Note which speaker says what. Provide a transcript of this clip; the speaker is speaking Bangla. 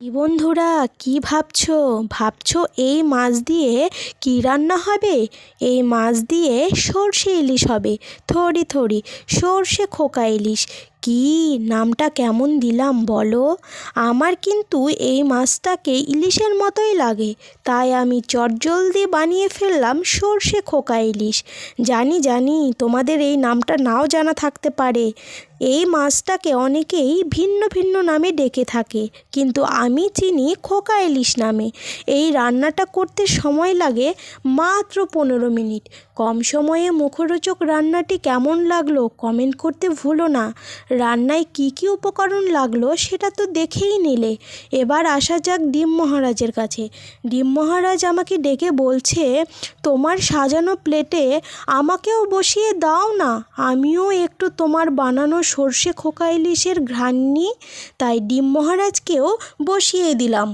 Speaker 1: কি বন্ধুরা, কি ভাবছো? ভাবছো এই মাছ দিয়ে কি রান্না হবে? এই মাছ দিয়ে সর্ষে ইলিশ হবে। থরি থরি সর্ষে খোকা ইলিশ। কি নামটা কেমন দিলাম বলো? আমার কিন্তু এই মাছটাকে ইলিশের মতোই লাগে, তাই আমি চটজলদি বানিয়ে ফেললাম সর্ষে খোকা ইলিশ। জানি জানি তোমাদের এই নামটা নাও জানা থাকতে পারে। এই মাছটাকে অনেকেই ভিন্ন ভিন্ন নামে ডেকে থাকে, কিন্তু আমি চিনি খোকা ইলিশ নামে। এই রান্নাটা করতে সময় লাগে মাত্র 15 মিনিট। কম সময়ে মুখরোচক রান্নাটি কেমন লাগলো কমেন্ট করতে ভুলো না। রান্নায় কি কি উপকরণ লাগলো সেটা তো দেখেই নিলে। এবার আসা যাক ডিম মহারাজের কাছে। ডিম মহারাজ আমাকে ডেকে বলছে, তোমার সাজানো প্লেটে আমাকেও বসিয়ে দাও না, আমিও একটু তোমার বানানো সর্ষে খোকা ইলিশের ঘ্রাণ নিই। তাই ডিম মহারাজকেও বসিয়ে দিলাম।